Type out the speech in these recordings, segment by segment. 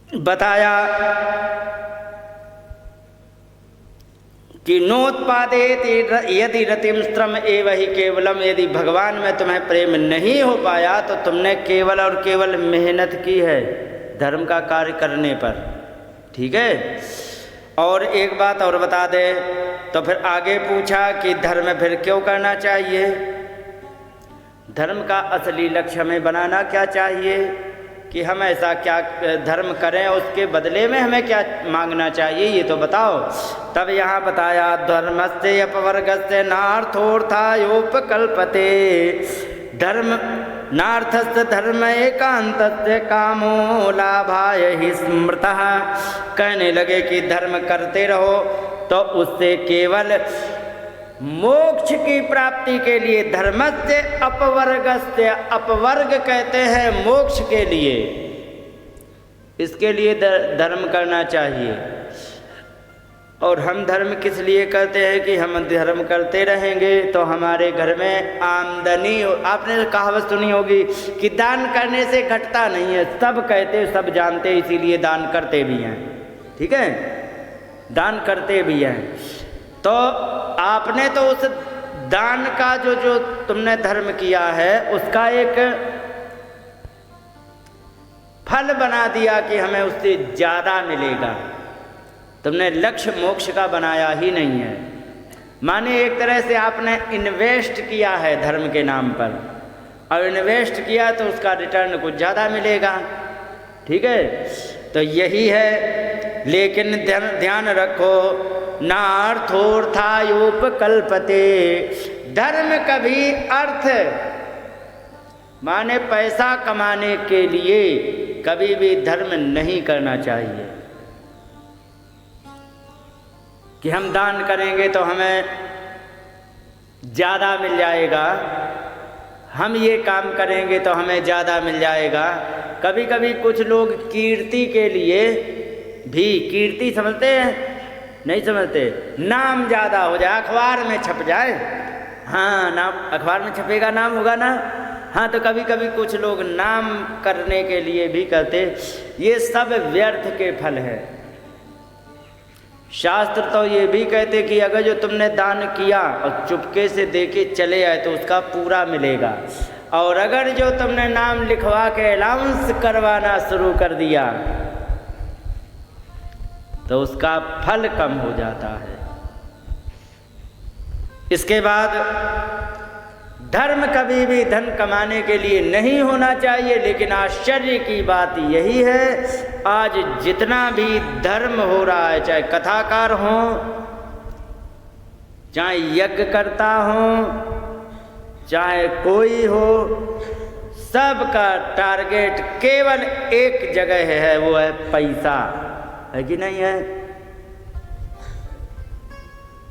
बताया कि नोत्पादेत यदि रतिम श्रम एव ही केवलम, यदि भगवान में तुम्हें प्रेम नहीं हो पाया तो तुमने केवल और केवल मेहनत की है धर्म का कार्य करने पर। ठीक है। और एक बात और बता दे, तो फिर आगे पूछा कि धर्म फिर क्यों करना चाहिए, धर्म का असली लक्ष्य हमें बनाना क्या चाहिए, कि हम ऐसा क्या धर्म करें, उसके बदले में हमें क्या मांगना चाहिए, ये तो बताओ। तब यहाँ बताया धर्मस्य अपवर्गस्य नार्थोर्थायोपकल्पते, धर्म नार्थस्य धर्म एकांतस्य कामो लाभाय ही स्मृतः। कहने लगे कि धर्म करते रहो तो उससे केवल मोक्ष की प्राप्ति के लिए, धर्मस्य अपवर्गस्य, अपवर्ग कहते हैं मोक्ष के लिए, इसके लिए धर्म करना चाहिए। और हम धर्म किस लिए करते हैं कि हम धर्म करते रहेंगे तो हमारे घर में आमदनी, आपने कहावत सुनी होगी कि दान करने से घटता नहीं है, सब कहते सब जानते, इसीलिए दान करते भी हैं। ठीक है, दान करते भी हैं। तो आपने तो उस दान का जो तुमने धर्म किया है उसका एक फल बना दिया कि हमें उससे ज़्यादा मिलेगा, तुमने लक्ष्य मोक्ष का बनाया ही नहीं है। माने एक तरह से आपने इन्वेस्ट किया है धर्म के नाम पर, और इन्वेस्ट किया तो उसका रिटर्न कुछ ज़्यादा मिलेगा। ठीक है, तो यही है। लेकिन ध्यान रखो, नार्थोर्थायोपकल्पते, धर्म कभी अर्थ माने पैसा कमाने के लिए कभी भी धर्म नहीं करना चाहिए कि हम दान करेंगे तो हमें ज़्यादा मिल जाएगा, हम ये काम करेंगे तो हमें ज़्यादा मिल जाएगा। कभी कभी कुछ लोग कीर्ति के लिए भी, कीर्ति समझते हैं, नहीं समझते, नाम ज़्यादा हो जाए, अखबार में छप जाए, हाँ नाम अखबार में छपेगा, नाम होगा ना, हाँ तो कभी कभी कुछ लोग नाम करने के लिए भी करते, ये सब व्यर्थ के फल है। शास्त्र तो ये भी कहते कि अगर जो तुमने दान किया और चुपके से देके चले आए तो उसका पूरा मिलेगा, और अगर जो तुमने नाम लिखवा के अलाउंस करवाना शुरू कर दिया तो उसका फल कम हो जाता है। इसके बाद धर्म कभी भी धन कमाने के लिए नहीं होना चाहिए, लेकिन आश्चर्य की बात यही है आज जितना भी धर्म हो रहा है, चाहे कथाकार हो, चाहे यज्ञ करता हो, चाहे कोई हो, सबका टारगेट केवल एक जगह है, वो है पैसा, है कि नहीं है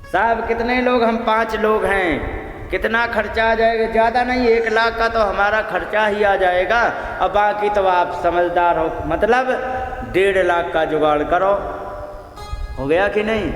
साहब? कितने लोग, हम 5 लोग हैं, कितना खर्चा आ जाएगा? ज़्यादा नहीं, 1 लाख का तो हमारा खर्चा ही आ जाएगा, और बाकी तो आप समझदार हो, मतलब 1.5 लाख का जुगाड़ करो, हो गया कि नहीं?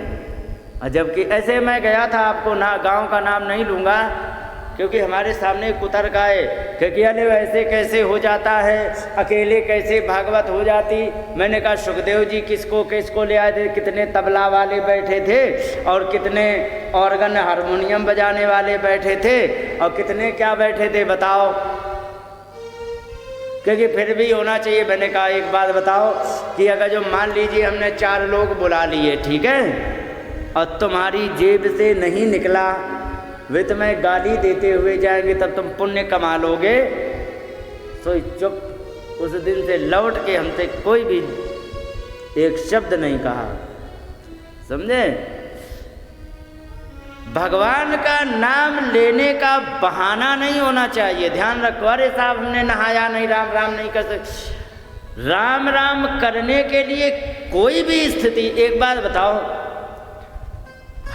और जबकि ऐसे मैं गया था, आपको ना गांव का नाम नहीं लूँगा क्योंकि हमारे सामने कुतर्क आए कि अरे वैसे कैसे हो जाता है, अकेले कैसे भागवत हो जाती। मैंने कहा सुखदेव जी किसको किसको ले आए थे, कितने तबला वाले बैठे थे और कितने ऑर्गन हारमोनियम बजाने वाले बैठे थे और कितने क्या बैठे थे, बताओ, क्योंकि फिर भी होना चाहिए। मैंने कहा एक बात बताओ कि अगर जो मान लीजिए हमने 4 लोग बुला लिए, ठीक है, और तुम्हारी जेब से नहीं निकला, वे तुम्हें गाली देते हुए जाएंगे, तब तुम पुण्य कमा लोगे। तो चुप, उस दिन से लौट के हमसे कोई भी एक शब्द नहीं कहा, समझे? भगवान का नाम लेने का बहाना नहीं होना चाहिए, ध्यान रखो। अरे साहब हमने नहाया नहीं, राम राम नहीं कर सकते, राम राम करने के लिए कोई भी स्थिति। एक बात बताओ,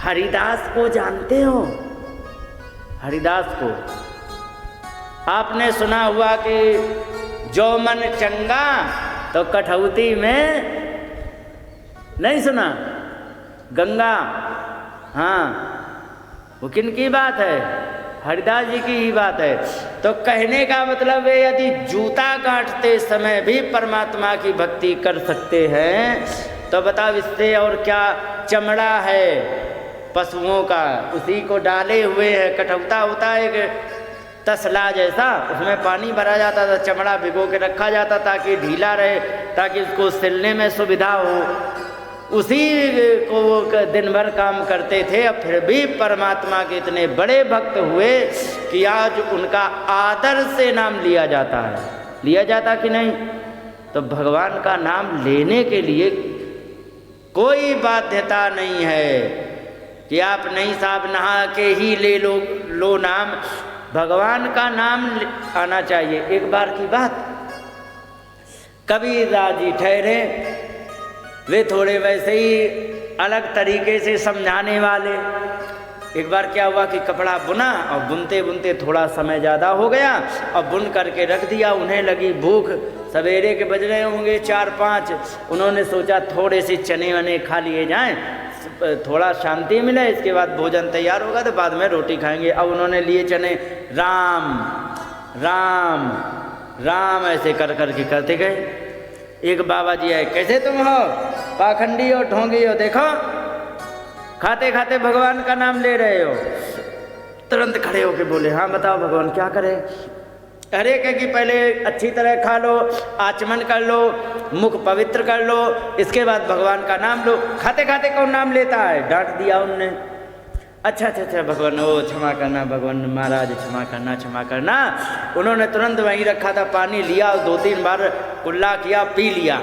हरिदास को जानते हो? हरिदास को आपने सुना हुआ कि जो मन चंगा तो कठौती में, नहीं सुना? गंगा, हाँ, वो किन की बात है? हरिदास जी की ही बात है। तो कहने का मतलब है यदि जूता काटते समय भी परमात्मा की भक्ति कर सकते हैं तो बताओ इससे और क्या। चमड़ा है पशुओं का, उसी को डाले हुए है, कठौता होता है एक तसला जैसा, उसमें पानी भरा जाता था, चमड़ा भिगो के रखा जाता ताकि ढीला रहे, ताकि उसको सिलने में सुविधा हो। उसी को वो दिन भर काम करते थे। अब फिर भी परमात्मा के इतने बड़े भक्त हुए कि आज उनका आदर से नाम लिया जाता है। लिया जाता कि नहीं? तो भगवान का नाम लेने के लिए कोई बाध्यता नहीं है कि आप नहीं साहब नहा के ही ले लो नाम। भगवान का नाम आना चाहिए। एक बार की बात, कबीरदास जी ठहरे, वे थोड़े वैसे ही अलग तरीके से समझाने वाले। एक बार क्या हुआ कि कपड़ा बुना और बुनते बुनते थोड़ा समय ज़्यादा हो गया और बुन करके रख दिया। उन्हें लगी भूख, सवेरे के बज रहे होंगे 4-5। उन्होंने सोचा थोड़े से चने वने खा लिए जाएं, थोड़ा शांति मिले, इसके बाद भोजन तैयार होगा तो बाद में रोटी खाएंगे। अब उन्होंने लिए चने, राम राम राम ऐसे कर करके करते गए। एक बाबा जी आए, कैसे तुम हो, पाखंडी हो, ढोंगी हो, देखो खाते खाते भगवान का नाम ले रहे हो। तुरंत खड़े होके बोले, हाँ बताओ भगवान क्या करें। अरे कह कि पहले अच्छी तरह खा लो, आचमन कर लो, मुख पवित्र कर लो, इसके बाद भगवान का नाम लो। खाते खाते कौन नाम लेता है? डांट दिया उनने। अच्छा भगवान, ओ क्षमा करना भगवान, महाराज क्षमा करना। उन्होंने तुरंत वहीं रखा था पानी लिया और 2-3 बार कुल्ला किया, पी लिया।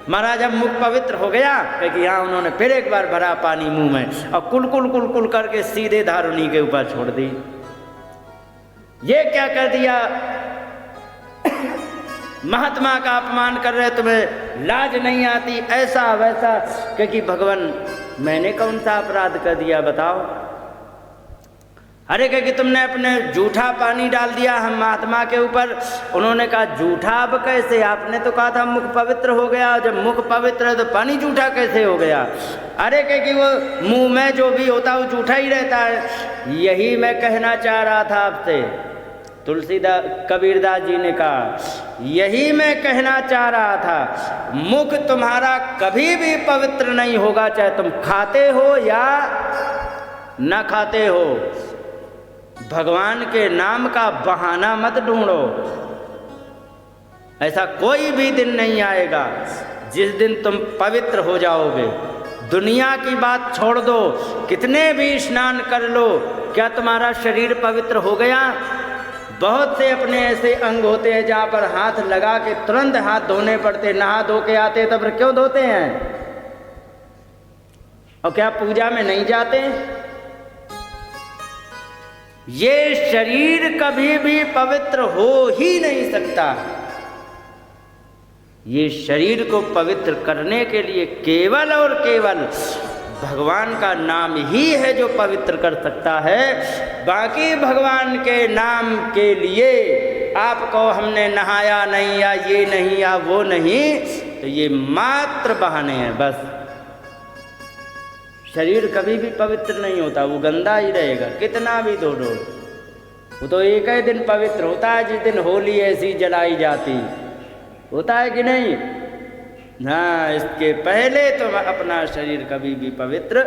महाराज अब मुख पवित्र हो गया, क्योंकि यहाँ उन्होंने फिर एक बार भरा पानी मुंह में और कुल करके सीधे धारुनी के ऊपर छोड़ दी। ये क्या कर दिया? महात्मा का अपमान कर रहे, तुम्हें लाज नहीं आती, ऐसा वैसा। क्योंकि भगवान मैंने कौन सा अपराध कर दिया बताओ? अरे क्योंकि तुमने अपने जूठा पानी डाल दिया हम महात्मा के ऊपर। उन्होंने कहा जूठा अब कैसे? आपने तो कहा था मुख पवित्र हो गया, जब मुख पवित्र है तो पानी जूठा कैसे हो गया? अरे क्योंकि वो मुंह में जो भी होता है वो जूठा ही रहता है। यही मैं कहना चाह रहा था आपसे। तुलसीदास कबीरदास जी ने कहा, यही मैं कहना चाह रहा था, मुख तुम्हारा कभी भी पवित्र नहीं होगा, चाहे तुम खाते हो या न खाते हो। भगवान के नाम का बहाना मत ढूंढो। ऐसा कोई भी दिन नहीं आएगा जिस दिन तुम पवित्र हो जाओगे। दुनिया की बात छोड़ दो, कितने भी स्नान कर लो, क्या तुम्हारा शरीर पवित्र हो गया? बहुत से अपने ऐसे अंग होते हैं जहाँ पर हाथ लगा के तुरंत हाथ धोने पड़ते, नहा धो के आते, तब क्यों धोते हैं? और क्या पूजा में नहीं जाते? ये शरीर कभी भी पवित्र हो ही नहीं सकता। ये शरीर को पवित्र करने के लिए केवल और केवल भगवान का नाम ही है जो पवित्र कर सकता है। बाकी भगवान के नाम के लिए आपको हमने नहाया नहीं या ये नहीं या वो नहीं, तो ये मात्र बहाने हैं बस। शरीर कभी भी पवित्र नहीं होता, वो गंदा ही रहेगा कितना भी धो लो। वो तो एक ही दिन पवित्र होता है जिस दिन होली ऐसी जलाई जाती, होता है कि नहीं? हाँ, इसके पहले तो अपना शरीर कभी भी पवित्र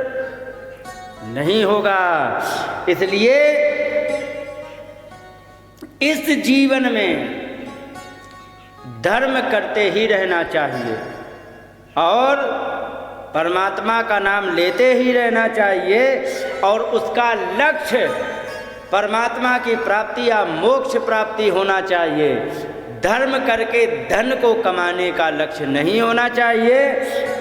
नहीं होगा। इसलिए इस जीवन में धर्म करते ही रहना चाहिए और परमात्मा का नाम लेते ही रहना चाहिए, और उसका लक्ष्य परमात्मा की प्राप्ति या मोक्ष प्राप्ति होना चाहिए। धर्म करके धन को कमाने का लक्ष्य नहीं होना चाहिए।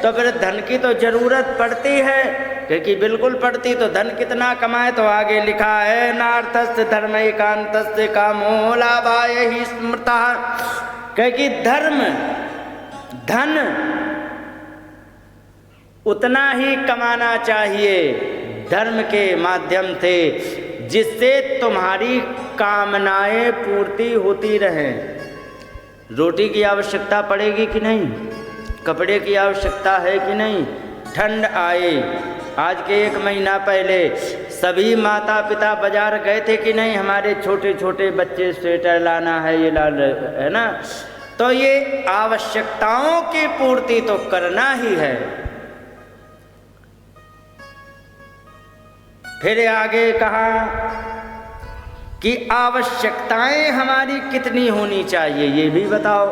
तो फिर धन की तो जरूरत पड़ती है, क्योंकि बिल्कुल पड़ती। तो धन कितना कमाए? तो आगे लिखा है, नार्थस्य धर्म एकांतस्य कामो लाभाय हि स्मृतः। क्योंकि धन उतना ही कमाना चाहिए धर्म के माध्यम से जिससे तुम्हारी कामनाएं पूर्ति होती रहें। रोटी की आवश्यकता पड़ेगी कि नहीं? कपड़े की आवश्यकता है कि नहीं? ठंड आए आज के 1 महीना पहले सभी माता पिता बाजार गए थे कि नहीं, हमारे छोटे छोटे बच्चे स्वेटर लाना है, ये है ना। तो ये आवश्यकताओं की पूर्ति तो करना ही है। फिर आगे कहा कि आवश्यकताएं हमारी कितनी होनी चाहिए, ये भी बताओ।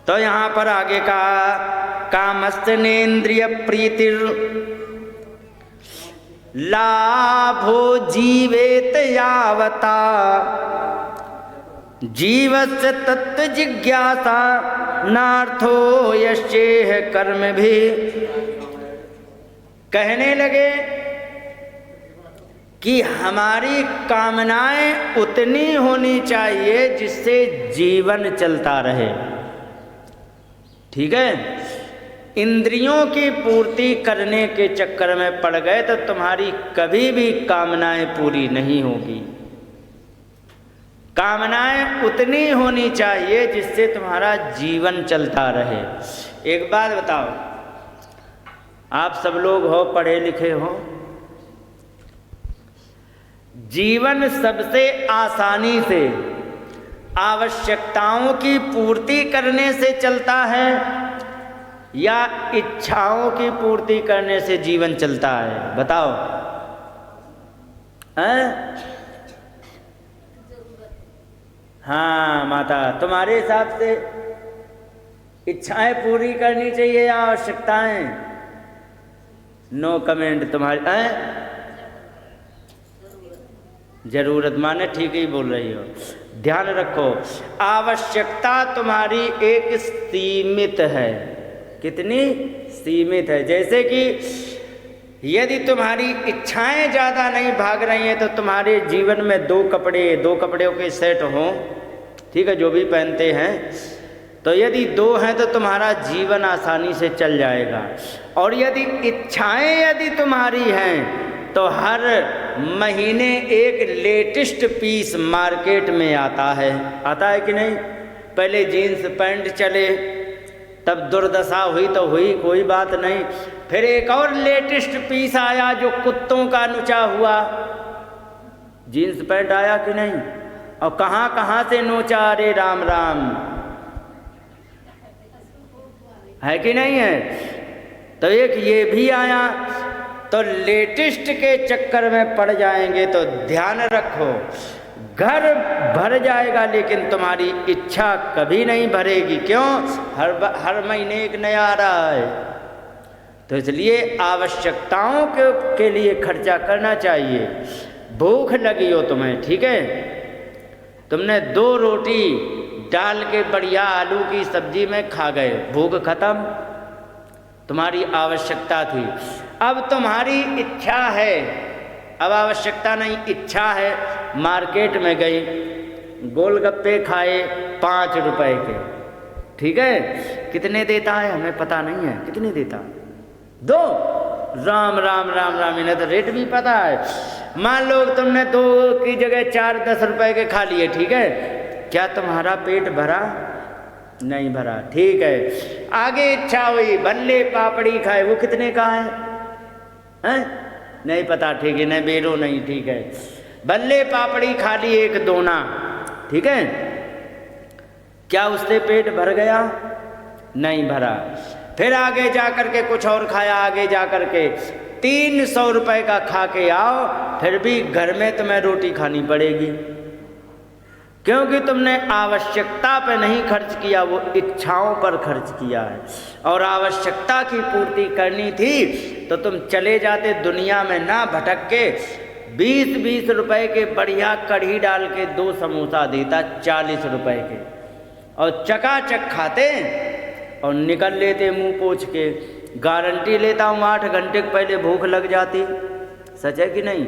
तो यहाँ पर आगे कहा कामस्तनेन्द्रिय प्रीतिर लाभो जीवेत यावता जीवस्य तत्व जिज्ञासा नार्थो यश्चेह कर्म भी। कहने लगे कि हमारी कामनाएं उतनी होनी चाहिए जिससे जीवन चलता रहे। ठीक है, इंद्रियों की पूर्ति करने के चक्कर में पड़ गए तो तुम्हारी कभी भी कामनाएं पूरी नहीं होगी। कामनाएं उतनी होनी चाहिए जिससे तुम्हारा जीवन चलता रहे। एक बात बताओ, आप सब लोग हो, पढ़े लिखे हो, जीवन सबसे आसानी से आवश्यकताओं की पूर्ति करने से चलता है या इच्छाओं की पूर्ति करने से जीवन चलता है? बताओ। हैं? हाँ माता, तुम्हारे हिसाब से इच्छाएं पूरी करनी चाहिए या आवश्यकताएं? नो कमेंट तुम्हारी। हैं? जरूरत, माने ठीक ही बोल रही हो। ध्यान रखो, आवश्यकता तुम्हारी एक सीमित है। कितनी? सीमित है। जैसे कि यदि तुम्हारी इच्छाएं ज़्यादा नहीं भाग रही हैं तो तुम्हारे जीवन में 2 कपड़ों के सेट हों, ठीक है, जो भी पहनते हैं, तो यदि 2 हैं तो तुम्हारा जीवन आसानी से चल जाएगा। और यदि इच्छाएं यदि तुम्हारी हैं तो हर महीने एक लेटेस्ट पीस मार्केट में आता है कि नहीं? पहले जीन्स पैंट चले, तब दुर्दशा हुई तो हुई, कोई बात नहीं। फिर एक और लेटेस्ट पीस आया जो कुत्तों का नुचा हुआ जीन्स पैंट आया कि नहीं? और कहाँ कहाँ से नोचा, अरे राम राम, है कि नहीं है? तो एक ये भी आया। तो लेटेस्ट के चक्कर में पड़ जाएंगे तो ध्यान रखो, घर भर जाएगा लेकिन तुम्हारी इच्छा कभी नहीं भरेगी। क्यों? हर महीने एक नया आ रहा है। तो इसलिए आवश्यकताओं के लिए खर्चा करना चाहिए। भूख लगी हो तुम्हें, ठीक है, तुमने 2 रोटी डाल के बढ़िया आलू की सब्जी में खा गए, भूख खत्म, तुम्हारी आवश्यकता थी। अब तुम्हारी इच्छा है, अब आवश्यकता नहीं, इच्छा है, मार्केट में गई, गोलगप्पे खाए 5 रुपए के, ठीक है, कितने देता है हमें पता नहीं है, कितने देता? 2। राम राम राम राम, इन्हें तो रेट भी पता है। मान लो तुमने 2 की जगह 4 10 रुपए के खा लिए, ठीक है, क्या तुम्हारा पेट भरा? नहीं भरा, ठीक है। आगे इच्छा हुई भल्ले पापड़ी खाए, वो कितने का है? हैं? नहीं पता, ठीक है, नहीं बेरो नहीं, ठीक है, भल्ले पापड़ी खा ली 1 दोना, ठीक है, क्या उससे पेट भर गया? नहीं भरा। फिर आगे जा कर के कुछ और खाया, आगे जा कर के 300 रुपए का खा के आओ, फिर भी घर में तुम्हें रोटी खानी पड़ेगी, क्योंकि तुमने आवश्यकता पे नहीं खर्च किया, वो इच्छाओं पर खर्च किया है। और आवश्यकता की पूर्ति करनी थी तो तुम चले जाते दुनिया में, ना भटक के 20-20 रुपए के बढ़िया कढ़ी डाल के 2 समोसा देता 40 रुपए के, और चकाचक खाते और निकल लेते मुंह पोंछ के। गारंटी लेता हूँ 8 घंटे पहले भूख लग जाती। सच है कि नहीं?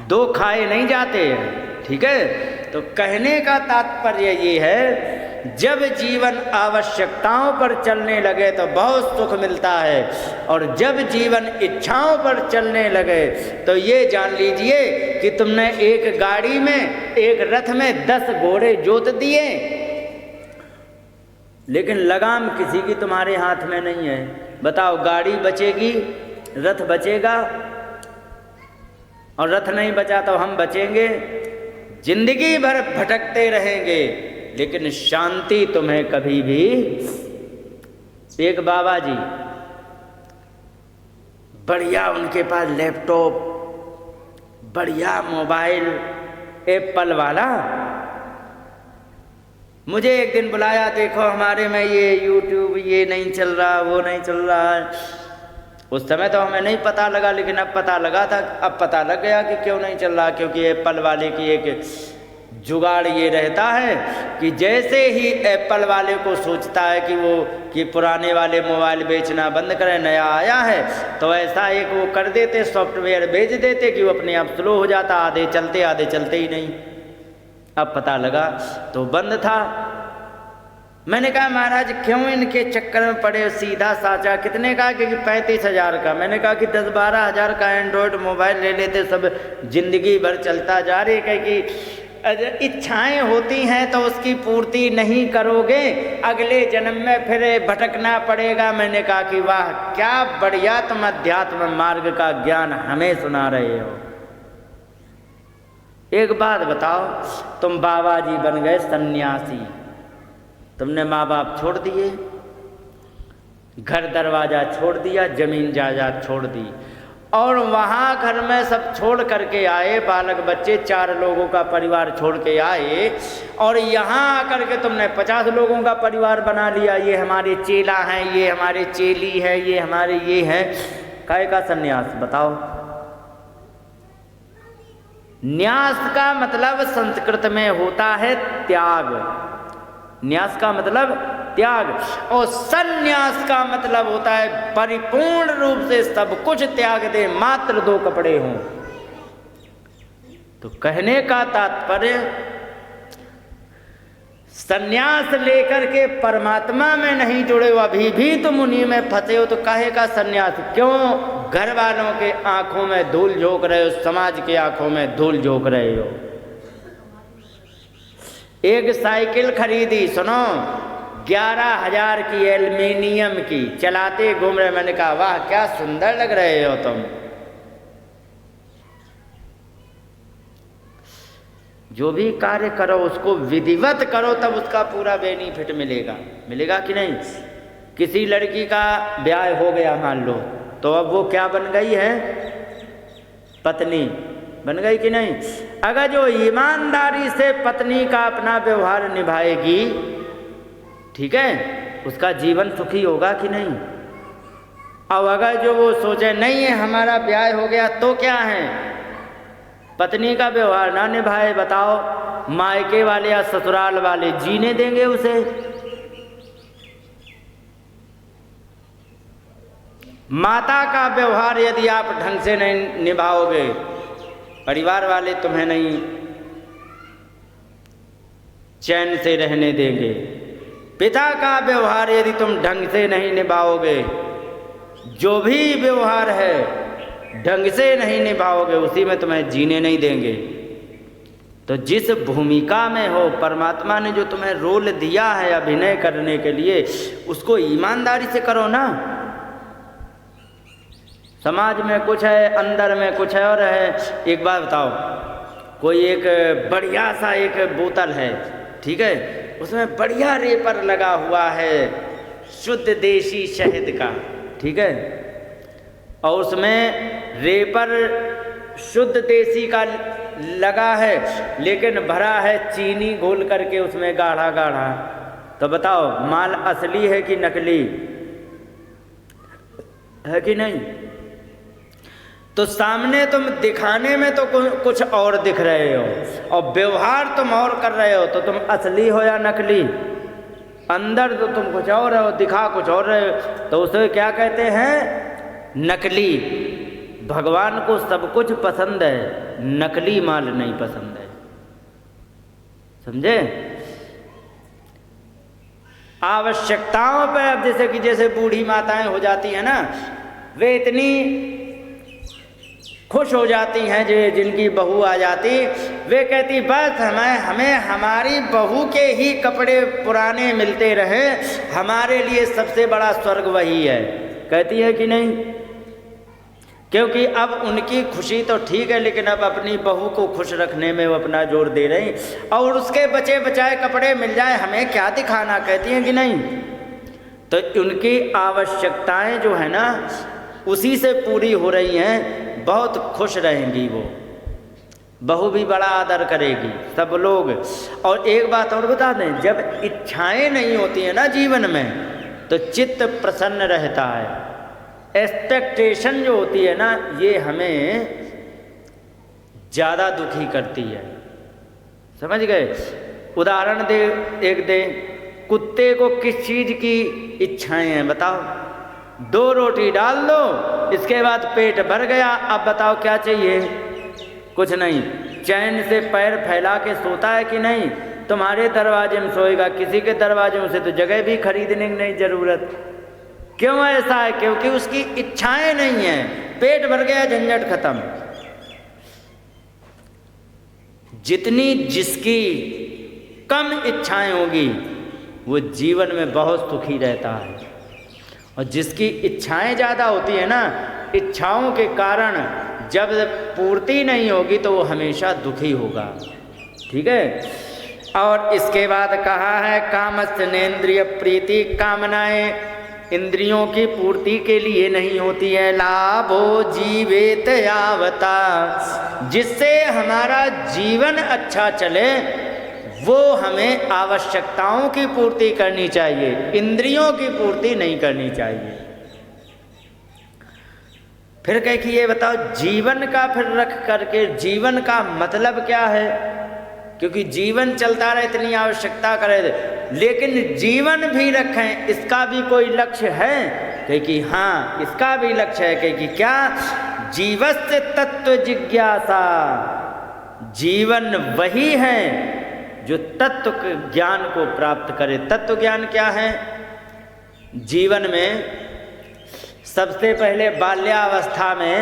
2 खाए नहीं जाते हैं, ठीक है। तो कहने का तात्पर्य ये है, जब जीवन आवश्यकताओं पर चलने लगे तो बहुत सुख मिलता है, और जब जीवन इच्छाओं पर चलने लगे तो ये जान लीजिए कि तुमने एक गाड़ी में, एक रथ में 10 घोड़े जोत दिए, लेकिन लगाम किसी की तुम्हारे हाथ में नहीं है। बताओ, गाड़ी बचेगी, रथ बचेगा? और रथ नहीं बचा तो हम बचेंगे? जिंदगी भर भटकते रहेंगे, लेकिन शांति तुम्हें कभी भी। एक बाबा जी, बढ़िया उनके पास लैपटॉप, बढ़िया मोबाइल, एप्पल वाला। मुझे एक दिन बुलाया, देखो हमारे में ये यूट्यूब ये नहीं चल रहा, वो नहीं चल रहा है। उस समय तो हमें नहीं पता लगा, लेकिन अब पता लगा था, अब पता लग गया कि क्यों नहीं चल रहा। क्योंकि एप्पल वाले की एक जुगाड़ ये रहता है कि जैसे ही एप्पल वाले को सोचता है कि पुराने वाले मोबाइल बेचना बंद करें, नया आया है, तो ऐसा एक वो कर देते, सॉफ्टवेयर भेज देते कि वो अपने आप स्लो हो जाता, आधे चलते ही नहीं। अब पता लगा तो बंद था। मैंने कहा महाराज क्यों इनके चक्कर में पड़े? सीधा साचा कितने का? कि 35,000 का। मैंने कहा कि 10-12 हज़ार का एंड्रॉयड मोबाइल ले लेते, सब जिंदगी भर चलता जा रही। कि इच्छाएं होती हैं तो उसकी पूर्ति नहीं करोगे, अगले जन्म में फिर भटकना पड़ेगा। मैंने कहा कि वाह क्या बढ़िया तुम अध्यात्म मार्ग का ज्ञान हमें सुना रहे हो। एक बात बताओ, तुम बाबा जी बन गए सन्यासी, तुमने माँ बाप छोड़ दिए, घर दरवाजा छोड़ दिया, जमीन जायदाद छोड़ दी, और वहाँ घर में सब छोड़ करके आए, बालक बच्चे 4 लोगों का परिवार छोड़ के आए, और यहाँ आकर के तुमने 50 लोगों का परिवार बना लिया। ये हमारे चेला हैं, ये हमारे चेली है, ये हमारे ये हैं। काहे का सन्यास? बताओ। न्यास का मतलब संस्कृत में होता है त्याग। न्यास का मतलब त्याग, और सन्यास का मतलब होता है परिपूर्ण रूप से सब कुछ त्याग दे, मात्र 2 कपड़े हों। तो कहने का तात्पर्य, सन्यास लेकर के परमात्मा में नहीं जुड़े हो, अभी भी तुम उन्हीं में फंसे हो। तो काहे का सन्यास? क्यों घर वालों के आंखों में धूल झोंक रहे हो, समाज के आंखों में धूल झोंक रहे हो? एक साइकिल खरीदी, सुनो, 11,000 की, एल्युमिनियम की, चलाते घूम रहे। मैंने कहा वाह क्या सुंदर लग रहे हो तुम। जो भी कार्य करो उसको विधिवत करो, तब उसका पूरा बेनिफिट मिलेगा। मिलेगा कि नहीं? किसी लड़की का ब्याह हो गया मान लो, तो अब वो क्या बन गई है? पत्नी बन गई कि नहीं? अगर जो ईमानदारी से पत्नी का अपना व्यवहार निभाएगी, ठीक है, उसका जीवन सुखी होगा कि नहीं? और अगर जो वो सोचे नहीं है हमारा ब्याह हो गया, तो क्या है, पत्नी का व्यवहार ना निभाए, बताओ मायके वाले या ससुराल वाले जीने देंगे उसे? माता का व्यवहार यदि आप ढंग से नहीं निभाओगे, परिवार वाले तुम्हें नहीं चैन से रहने देंगे। पिता का व्यवहार यदि तुम ढंग से नहीं निभाओगे, जो भी व्यवहार है ढंग से नहीं निभाओगे, उसी में तुम्हें जीने नहीं देंगे। तो जिस भूमिका में हो, परमात्मा ने जो तुम्हें रोल दिया है अभिनय करने के लिए, उसको ईमानदारी से करो ना। समाज में कुछ है, अंदर में कुछ है और है। एक बात बताओ, कोई एक बढ़िया सा एक बोतल है, ठीक है, उसमें बढ़िया रेपर लगा हुआ है शुद्ध देसी शहद का, ठीक है, और उसमें रेपर शुद्ध देसी का लगा है, लेकिन भरा है चीनी घोल करके उसमें गाढ़ा गाढ़ा। तो बताओ माल असली है कि नकली है कि नहीं? तो सामने तुम दिखाने में तो कुछ और दिख रहे हो, और व्यवहार तुम और कर रहे हो, तो तुम असली हो या नकली? अंदर तो तुम कुछ और हो, दिखा कुछ और रहे हो, तो उसे क्या कहते हैं? नकली। भगवान को सब कुछ पसंद है, नकली माल नहीं पसंद है। समझे? आवश्यकताओं पे, अब जैसे बूढ़ी माताएं हो जाती हैं ना, वे इतनी खुश हो जाती हैं जो जिनकी बहू आ जाती, वे कहती बस हमें हमारी बहू के ही कपड़े पुराने मिलते रहे, हमारे लिए सबसे बड़ा स्वर्ग वही है। कहती है कि नहीं? क्योंकि अब उनकी खुशी तो ठीक है, लेकिन अब अपनी बहू को खुश रखने में वो अपना जोर दे रही, और उसके बचे बचाए कपड़े मिल जाए हमें क्या दिखाना, कहती हैं कि नहीं? तो उनकी आवश्यकताएं जो है ना उसी से पूरी हो रही हैं, बहुत खुश रहेंगी वो, बहू भी बड़ा आदर करेगी सब लोग। और एक बात और बता दें, जब इच्छाएं नहीं होती हैं ना जीवन में तो चित्त प्रसन्न रहता है। एक्सपेक्टेशन जो होती है ना ये हमें ज़्यादा दुखी करती है, समझ गए? उदाहरण दे कुत्ते को किस चीज़ की इच्छाएं हैं बताओ? 2 रोटी डाल दो, इसके बाद पेट भर गया, अब बताओ क्या चाहिए? कुछ नहीं। चैन से पैर फैला के सोता है कि नहीं? तुम्हारे दरवाजे में सोएगा, किसी के दरवाजे में से तो जगह भी खरीदने की नहीं ज़रूरत। क्यों ऐसा है? क्योंकि उसकी इच्छाएं नहीं हैं, पेट भर गया, झंझट खत्म। जितनी जिसकी कम इच्छाएं होगी वो जीवन में बहुत सुखी रहता है, और जिसकी इच्छाएं ज़्यादा होती है ना, इच्छाओं के कारण जब पूर्ति नहीं होगी तो वो हमेशा दुखी होगा। ठीक है? और इसके बाद कहा है कामस्नेन्द्रिय प्रीति, कामनाएं इंद्रियों की पूर्ति के लिए नहीं होती है। लाभो जीवेत यावता, जिससे हमारा जीवन अच्छा चले वो हमें आवश्यकताओं की पूर्ति करनी चाहिए, इंद्रियों की पूर्ति नहीं करनी चाहिए। फिर कह कि ये बताओ जीवन का फिर रख करके जीवन का मतलब क्या है? क्योंकि जीवन चलता रहे इतनी आवश्यकता करे, लेकिन जीवन भी रखें इसका भी कोई लक्ष्य है? कह कि हाँ इसका भी लक्ष्य है। कह कि क्या? जीवस्य तत्व जिज्ञासा, जीवन वही है जो तत्व ज्ञान को प्राप्त करे। तत्व ज्ञान क्या है? जीवन में सबसे पहले बाल्यावस्था में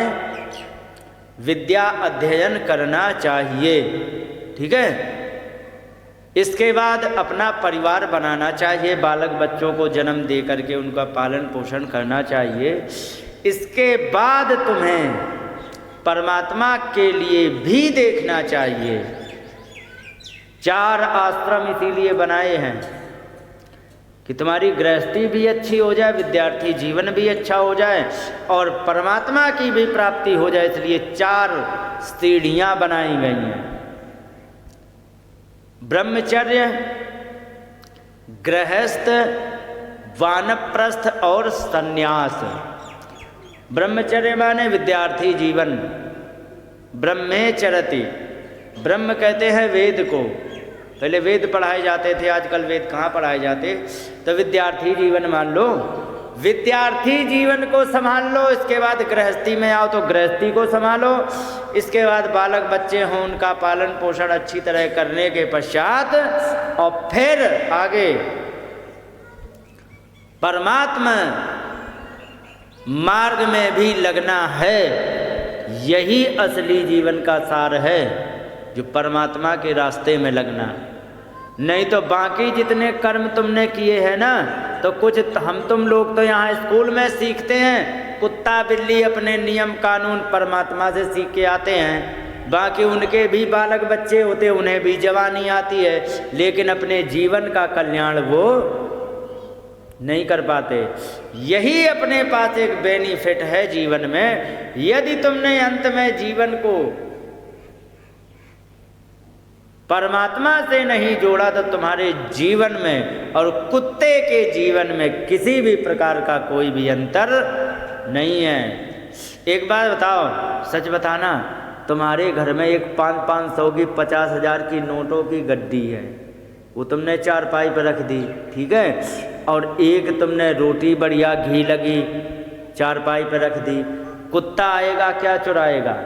विद्या अध्ययन करना चाहिए, ठीक है? इसके बाद अपना परिवार बनाना चाहिए, बालक बच्चों को जन्म दे करके उनका पालन पोषण करना चाहिए। इसके बाद तुम्हें परमात्मा के लिए भी देखना चाहिए। 4 आश्रम इसीलिए बनाए हैं कि तुम्हारी गृहस्थी भी अच्छी हो जाए, विद्यार्थी जीवन भी अच्छा हो जाए और परमात्मा की भी प्राप्ति हो जाए, इसलिए 4 सीढ़ियां बनाई गई हैं। ब्रह्मचर्य, गृहस्थ, वानप्रस्थ और सन्यास। ब्रह्मचर्य माने विद्यार्थी जीवन, ब्रह्मेचरति, ब्रह्म कहते हैं वेद को, पहले वेद पढ़ाए जाते थे, आजकल वेद कहाँ पढ़ाए जाते, तो विद्यार्थी जीवन मान लो, विद्यार्थी जीवन को संभाल लो। इसके बाद गृहस्थी में आओ तो गृहस्थी को संभालो। इसके बाद बालक बच्चे हों उनका पालन पोषण अच्छी तरह करने के पश्चात और फिर आगे परमात्मा मार्ग में भी लगना है। यही असली जीवन का सार है, जो परमात्मा के रास्ते में लगना। नहीं तो बाकी जितने कर्म तुमने किए हैं ना, तो कुछ हम तुम लोग तो यहाँ स्कूल में सीखते हैं, कुत्ता बिल्ली अपने नियम कानून परमात्मा से सीख के आते हैं। बाकी उनके भी बालक बच्चे होते, उन्हें भी जवानी आती है, लेकिन अपने जीवन का कल्याण वो नहीं कर पाते। यही अपने पास एक बेनिफिट है जीवन में। यदि तुमने अंत में जीवन को परमात्मा से नहीं जोड़ा तो तुम्हारे जीवन में और कुत्ते के जीवन में किसी भी प्रकार का कोई भी अंतर नहीं है। एक बात बताओ, सच बताना, तुम्हारे घर में एक 500 की 50,000 की नोटों की गड्डी है, वो तुमने चारपाई पर रख दी, ठीक है, और एक तुमने रोटी बढ़िया घी लगी चारपाई पर रख दी। कुत्ता आएगा क्या चुराएगा?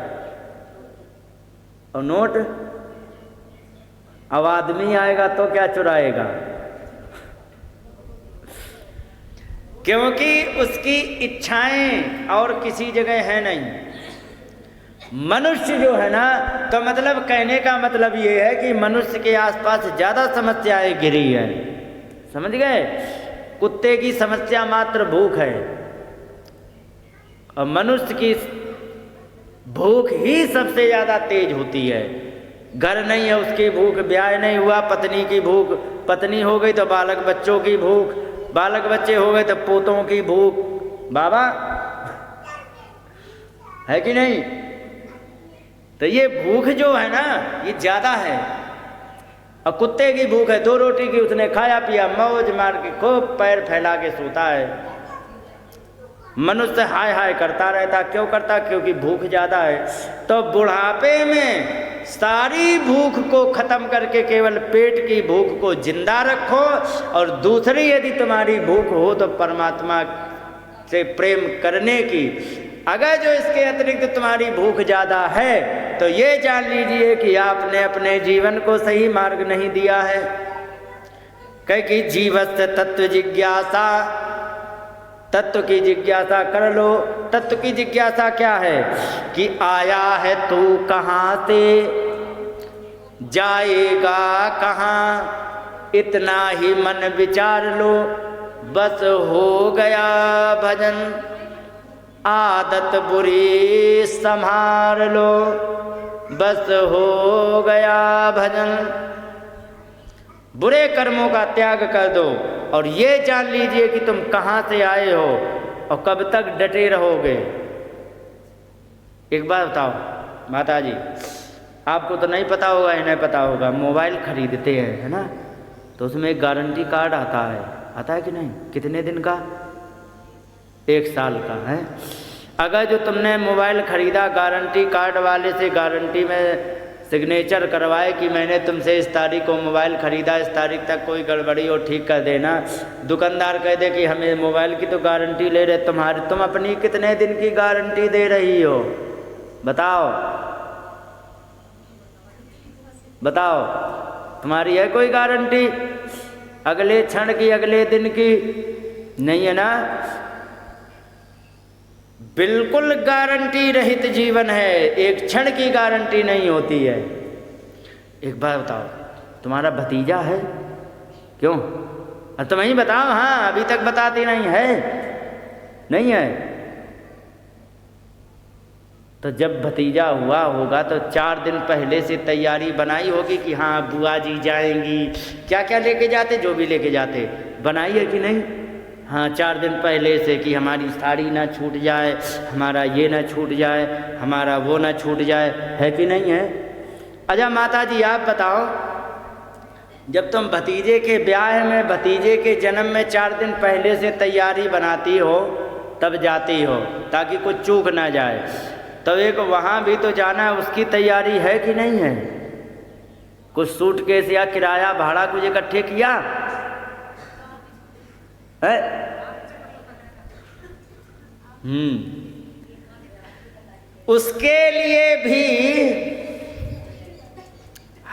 और नोट? अब आदमी आएगा तो क्या चुराएगा? क्योंकि उसकी इच्छाएं और किसी जगह है नहीं। मनुष्य जो है ना, तो मतलब कहने का मतलब ये है कि मनुष्य के आसपास ज़्यादा समस्याएं घिरी है, समझ गए? कुत्ते की समस्या मात्र भूख है, और मनुष्य की भूख ही सबसे ज़्यादा तेज होती है। घर नहीं है उसकी भूख, ब्याह नहीं हुआ पत्नी की भूख, पत्नी हो गई तो बालक बच्चों की भूख, बालक बच्चे हो गए तो पोतों की भूख। बाबा है कि नहीं? तो ये भूख जो है ना ये ज़्यादा है। और कुत्ते की भूख है, 2 रोटी की उसने खाया पिया, मौज मार के खूब पैर फैला के सोता है। मनुष्य हाय हाय करता रहता, क्यों करता? क्योंकि भूख ज़्यादा है। तो बुढ़ापे में सारी भूख को ख़त्म करके केवल पेट की भूख को जिंदा रखो। और दूसरी यदि तुम्हारी भूख हो तो परमात्मा से प्रेम करने की। अगर जो इसके अतिरिक्त तुम्हारी भूख ज़्यादा है तो ये जान लीजिए कि आपने अपने जीवन को सही मार्ग नहीं दिया है। कह कि जीवस्य तत्व जिज्ञासा, तत्व की जिज्ञासा कर लो। तत्व की जिज्ञासा क्या है? कि आया है तू कहाँ से, जाएगा कहाँ, इतना ही मन विचार लो, बस हो गया भजन, आदत बुरी संभाल लो, बस हो गया भजन। बुरे कर्मों का त्याग कर दो और ये जान लीजिए कि तुम कहाँ से आए हो और कब तक डटे रहोगे। एक बात बताओ माता जी, आपको तो नहीं पता होगा, इन्हें पता होगा, मोबाइल खरीदते हैं है ना, तो उसमें एक गारंटी कार्ड आता है कि नहीं? कितने दिन का? 1 साल का है। अगर जो तुमने मोबाइल खरीदा गारंटी कार्ड वाले से गारंटी में सिग्नेचर करवाए कि मैंने तुमसे इस तारीख को मोबाइल ख़रीदा, इस तारीख तक कोई गड़बड़ी हो ठीक कर देना। दुकानदार कह दे कि हमें मोबाइल की तो गारंटी ले रहे, तुम अपनी कितने दिन की गारंटी दे रही हो? बताओ बताओ, तुम्हारी है कोई गारंटी? अगले क्षण की, अगले दिन की नहीं है ना। बिल्कुल गारंटी रहित जीवन है, एक क्षण की गारंटी नहीं होती है। एक बात बताओ, तुम्हारा भतीजा है? क्यों? अब तुम ही बताओ। हाँ, अभी तक बताती नहीं है, नहीं है। तो जब भतीजा हुआ होगा तो 4 दिन पहले से तैयारी बनाई होगी कि हाँ बुआ जी जाएंगी, क्या क्या लेके जाते, जो भी लेके जाते, बनाई है कि नहीं? हाँ, 4 दिन पहले से कि हमारी साड़ी ना छूट जाए, हमारा ये ना छूट जाए, हमारा वो ना छूट जाए, है कि नहीं है? अच्छा माता जी आप बताओ, जब तुम भतीजे के ब्याह में, भतीजे के जन्म में 4 दिन पहले से तैयारी बनाती हो तब जाती हो ताकि कुछ चूक ना जाए, तो एक वहाँ भी तो जाना है, उसकी तैयारी है कि नहीं है? कुछ सूटकेस या किराया भाड़ा कुछ इकट्ठे किया है? उसके लिए भी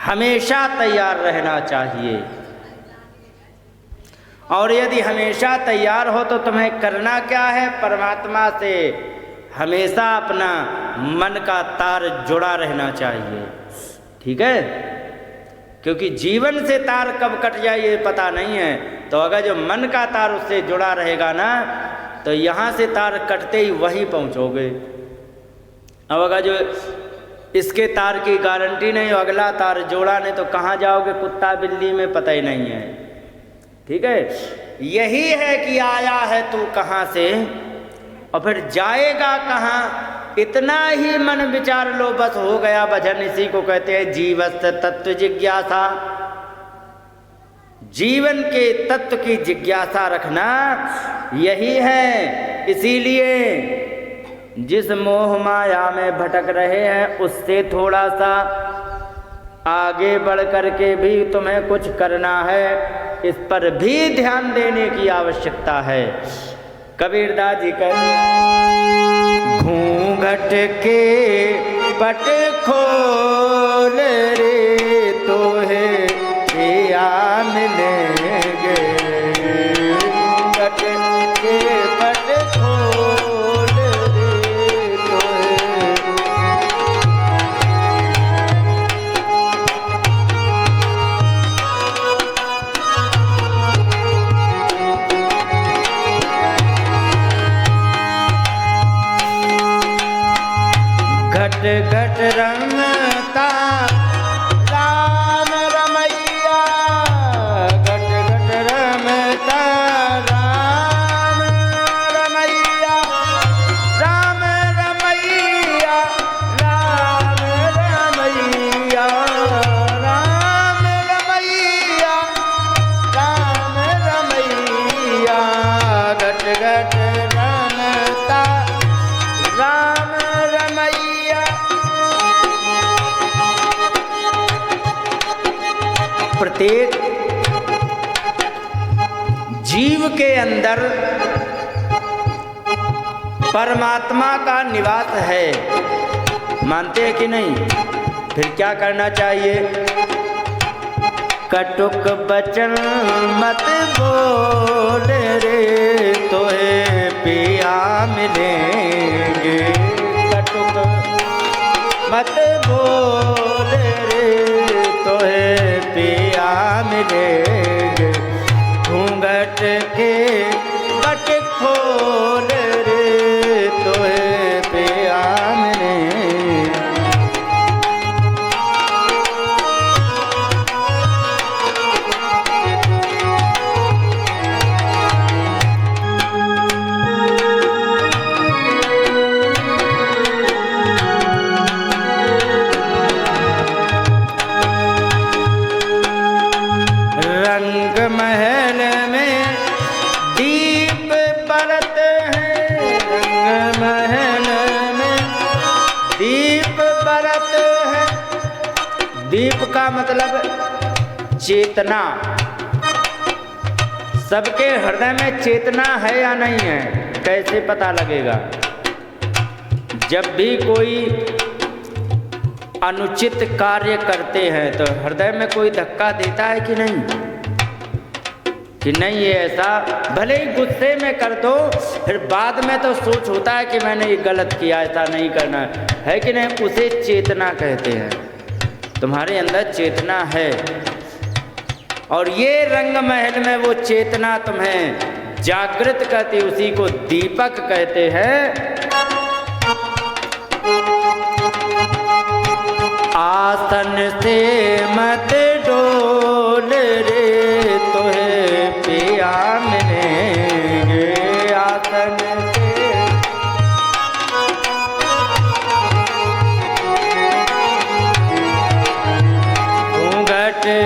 हमेशा तैयार रहना चाहिए। और यदि हमेशा तैयार हो तो तुम्हें करना क्या है? परमात्मा से हमेशा अपना मन का तार जुड़ा रहना चाहिए, ठीक है? क्योंकि जीवन से तार कब कट जाए ये पता नहीं है। तो अगर जो मन का तार उससे जुड़ा रहेगा ना तो यहाँ से तार कटते ही वहीं पहुँचोगे। अब अगर जो इसके तार की गारंटी नहीं हो, अगला तार जोड़ा नहीं, तो कहाँ जाओगे? कुत्ता बिल्ली में पता ही नहीं है, ठीक है? यही है कि आया है तू कहाँ से और फिर जाएगा कहाँ, इतना ही मन विचार लो, बस हो गया भजन। इसी को कहते हैं जीवस्य तत्व जिज्ञासा। जीवन के तत्व की जिज्ञासा रखना यही है। इसीलिए जिस मोह माया में भटक रहे हैं उससे थोड़ा सा आगे बढ़ करके भी तुम्हें कुछ करना है, इस पर भी ध्यान देने की आवश्यकता है। कबीरदास जी कहते घूंघट के पट खोल रे तो है या मिलेंगे, घूंघट के पट खोल रे तो है। घट रमता राम रमैया, घट घट रमता राम रमैया, राम रमैया, राम रमैया, राम रमैया, राम रमैया, घट घट रमता राम रमैया। प्रत्येक जीव के अंदर परमात्मा का निवास है, मानते हैं कि नहीं? फिर क्या करना चाहिए? कटुक बचन मत बोल रे, तोहे पिया मिलेंगे। कटुक मत बोल रे, तोहे पिया मिलेंगे। घूंघट के बट खोल रे, तोहे पिया मिलेंगे। रंग महल में दीप बरत है, रंग महल में दीप बरत है। दीप का मतलब चेतना। सबके हृदय में चेतना है या नहीं है, कैसे पता लगेगा? जब भी कोई अनुचित कार्य करते हैं तो हृदय में कोई धक्का देता है कि नहीं? कि नहीं ये ऐसा, भले ही गुस्से में कर दो, फिर बाद में तो सोच होता है कि मैंने ये गलत किया, ऐसा नहीं करना है कि नहीं? उसे चेतना कहते हैं। तुम्हारे अंदर चेतना है, और ये रंग महल में वो चेतना तुम्हें जागृत करती, उसी को दीपक कहते हैं। आसन से मत डोल रे, तोहे पिया मिलेंगे। आसन से घूंघट के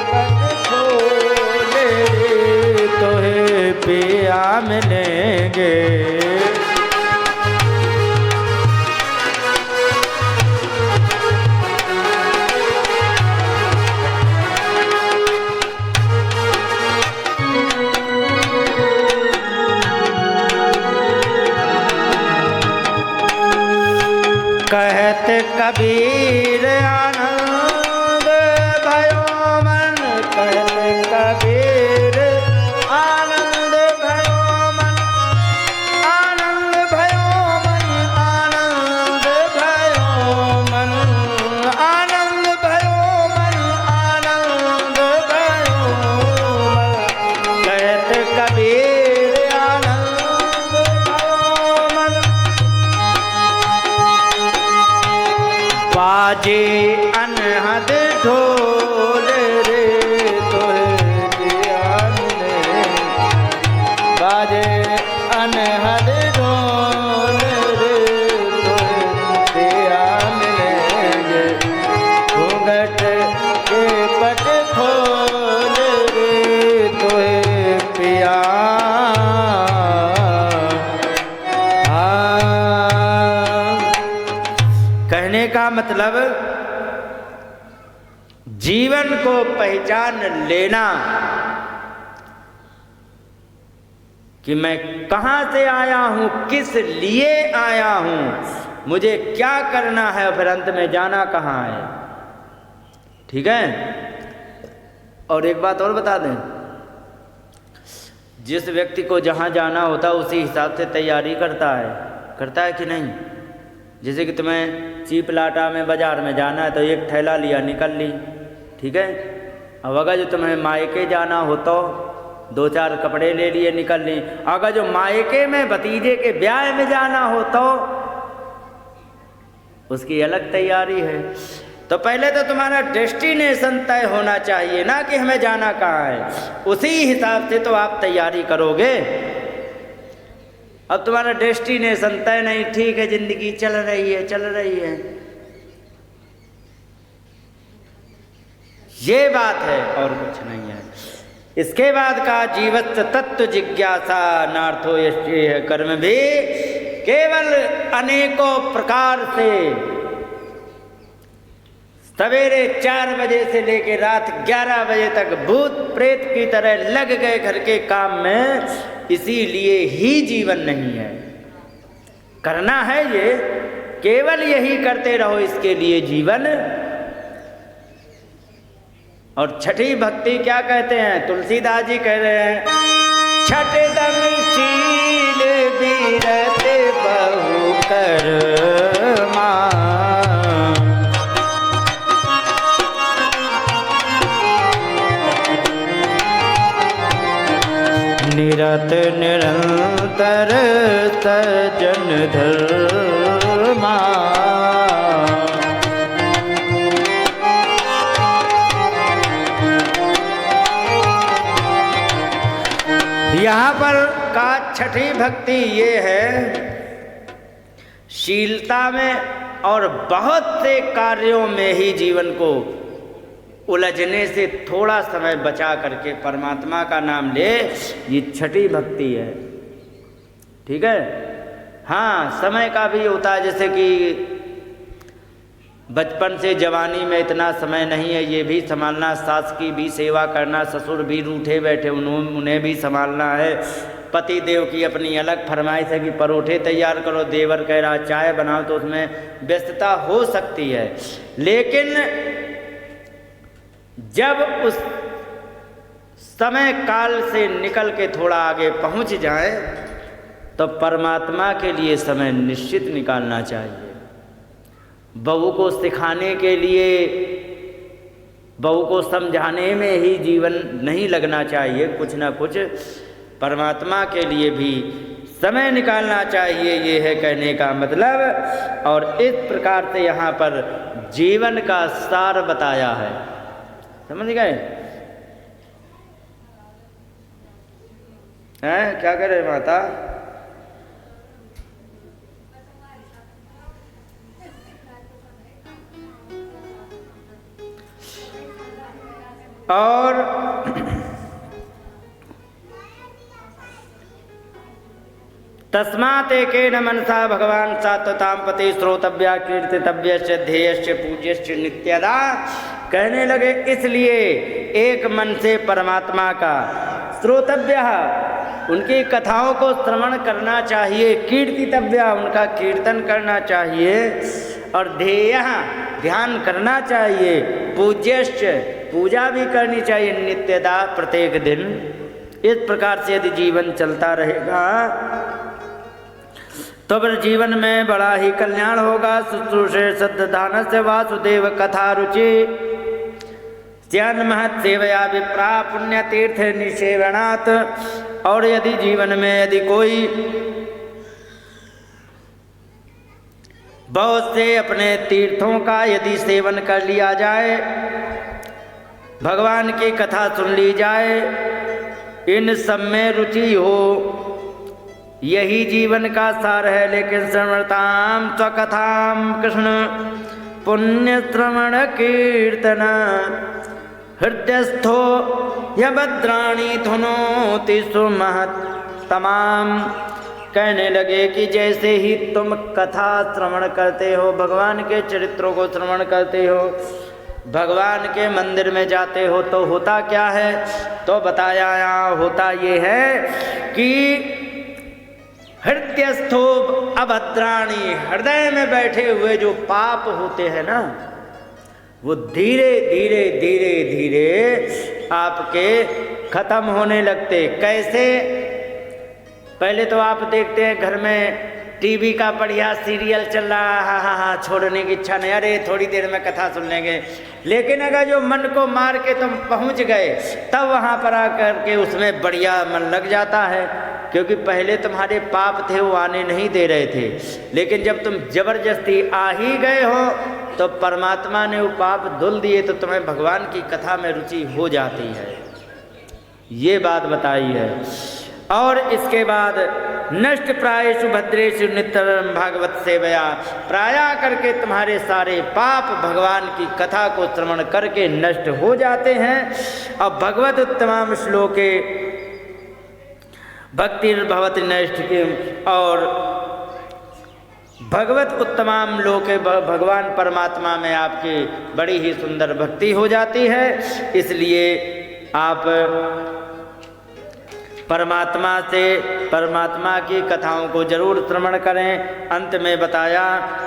बट खोल रे, तोहे पिया मिलेंगे। कहत कबीर आनंद भयो मन, कहत कबीर आनंद भयो मन, आनंद भयो मन, आनंद भयो मन, आनंद भयो मन, आनंद भयो मन। कहत कबीर आनंद भयो मन, बाजे अनहद ढोल रे, तोहे पिया मिलेंगे। बाजे अनहद ढोल रे, तोहे पिया मिलेंगे। घूंघट के पट खोल रे, तोहे पिया। कहने का मतलब जीवन को पहचान लेना कि मैं कहाँ से आया हूँ, किस लिए आया हूँ, मुझे क्या करना है, फिर अंत में जाना कहाँ है। ठीक है? और एक बात और बता दें, जिस व्यक्ति को जहाँ जाना होता है उसी हिसाब से तैयारी करता है कि नहीं? जैसे कि तुम्हें चीप लाटा में बाज़ार में जाना है तो एक थैला लिया, निकल ली, ठीक है। अब अगर जो तुम्हें मायके जाना हो तो 2-4 कपड़े ले लिए, निकल ली। अगर जो मायके में भतीजे के ब्याह में जाना हो तो उसकी अलग तैयारी है। तो पहले तो तुम्हारा डेस्टिनेशन तय होना चाहिए ना कि हमें जाना कहाँ है, उसी हिसाब से तो आप तैयारी करोगे। अब तुम्हारा डेस्टिनेशन तय नहीं, ठीक है जिंदगी चल रही है, ये बात है और कुछ नहीं है। इसके बाद का जीवत्व तत्व जिज्ञासा नार्थो यश्चेह कर्म भी, केवल अनेकों प्रकार से सवेरे 4 बजे से लेकर रात 11 बजे तक भूत प्रेत की तरह लग गए घर के काम में, इसीलिए ही जीवन नहीं है। करना है ये, केवल यही करते रहो, इसके लिए जीवन। और छठी भक्ति क्या कहते हैं, तुलसीदास जी कह रहे हैं, छठ दम शील बीरत बहु कर्मा, निरत निरंतर सज्जन धर्मा। यहाँ पर का छठी भक्ति ये है, शीलता में और बहुत से कार्यों में ही जीवन को उलझने से थोड़ा समय बचा करके परमात्मा का नाम ले, ये छठी भक्ति है। ठीक है। हाँ, समय का भी होता है, जैसे कि बचपन से जवानी में इतना समय नहीं है, ये भी संभालना, सास की भी सेवा करना, ससुर भी रूठे बैठे उन्हें भी संभालना है, पति देव की अपनी अलग फरमाइश है कि परोठे तैयार करो, देवर कह रहा चाय बनाओ, तो उसमें व्यस्तता हो सकती है। लेकिन जब उस समय काल से निकल के थोड़ा आगे पहुंच जाए तो परमात्मा के लिए समय निश्चित निकालना चाहिए। बहू को सिखाने के लिए, बहू को समझाने में ही जीवन नहीं लगना चाहिए, कुछ ना कुछ परमात्मा के लिए भी समय निकालना चाहिए, ये है कहने का मतलब। और इस प्रकार से यहाँ पर जीवन का सार बताया है, समझ गए हैं? क्या कह रहे माता? और तस्मात् एकेन मनसा भगवान सात्वतां पति श्रोतव्या कीर्तितव्यश्च ध्येयश्च पूज्यश्च नित्यदा। कहने लगे इसलिए एक मन से परमात्मा का श्रोतव्य, उनकी कथाओं को श्रवण करना चाहिए, कीर्तितव्य, उनका कीर्तन करना चाहिए, और ध्येय ध्यान करना चाहिए, पूज्यश्च पूजा भी करनी चाहिए, नित्यदा प्रत्येक दिन। इस प्रकार से यदि जीवन चलता रहेगा तो फिर जीवन में बड़ा ही कल्याण होगा। शुश्रूषे सद्धानस्य वासुदेव कथा रुचि स्यान महत् सेवया विप्रा पुण्य तीर्थ निषेवणात्। और यदि जीवन में यदि कोई बहुत से अपने तीर्थों का यदि सेवन कर लिया जाए, भगवान की कथा सुन ली जाए, इन सब में रुचि हो, यही जीवन का सार है। लेकिन श्रवणताम स्वकथाम कृष्ण पुण्य श्रवण कीर्तन हृदयस्थो यभद्राणि धुनोति सुमहत्तमाम। कहने लगे कि जैसे ही तुम कथा श्रवण करते हो, भगवान के चरित्रों को श्रवण करते हो, भगवान के मंदिर में जाते हो, तो होता क्या है? तो बताया यहाँ होता ये है कि हृदयस्थो अभद्राणि, हृदय में बैठे हुए जो पाप होते हैं ना, वो धीरे धीरे धीरे धीरे आपके खत्म होने लगते। कैसे? पहले तो आप देखते हैं घर में टीवी का बढ़िया सीरियल चल रहा, हाँ, छोड़ने की इच्छा नहीं, अरे थोड़ी देर में कथा सुन लेंगे। लेकिन अगर जो मन को मार के तुम पहुंच गए, तब वहाँ पर आकर के उसमें बढ़िया मन लग जाता है क्योंकि पहले तुम्हारे पाप थे वो आने नहीं दे रहे थे, लेकिन जब तुम जबरदस्ती आ ही गए हो तो परमात्मा ने वो पाप धुल दिए, तो तुम्हें भगवान की कथा में रुचि हो जाती है। ये बात बताई है। और इसके बाद नष्ट प्रायेषु भद्रेषु नित्यं भागवत सेवया, प्राया करके तुम्हारे सारे पाप भगवान की कथा को श्रवण करके नष्ट हो जाते हैं। और भगवत उत्तमाम श्लोके भक्तिर्भवति नष्ट की, और भगवत उत्तमाम लोके भगवान परमात्मा में आपकी बड़ी ही सुंदर भक्ति हो जाती है। इसलिए आप परमात्मा की कथाओं को जरूर श्रवण करें। अंत में बताया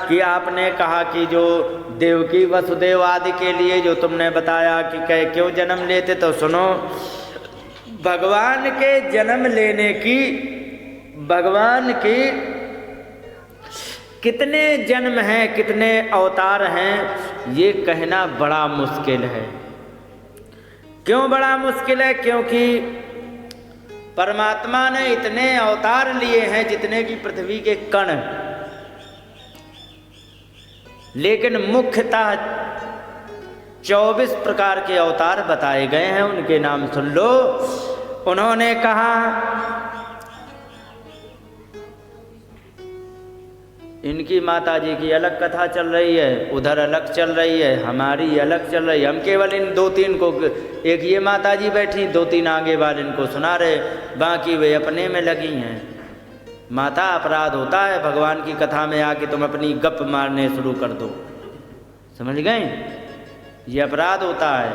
कि आपने कहा कि जो देवकी वसुदेव आदि के लिए जो तुमने बताया कि क्यों जन्म लेते, तो सुनो, भगवान के जन्म लेने की, भगवान की कितने जन्म हैं, कितने अवतार हैं, ये कहना बड़ा मुश्किल है। क्यों बड़ा मुश्किल है? क्योंकि परमात्मा ने इतने अवतार लिए हैं जितने की पृथ्वी के कण, लेकिन मुख्यतः 24 प्रकार के अवतार बताए गए हैं। उनके नाम सुन लो। उन्होंने कहा, इनकी माता जी की अलग कथा चल रही है, उधर अलग चल रही है, हमारी अलग चल रही है। हम केवल इन 2-3 को, एक ये माता जी बैठी, 2-3 आगे वाले इनको सुना रहे, बाकी वे अपने में लगी हैं। माता, अपराध होता है भगवान की कथा में आके तुम अपनी गप मारने शुरू कर दो, समझ गए? ये अपराध होता है।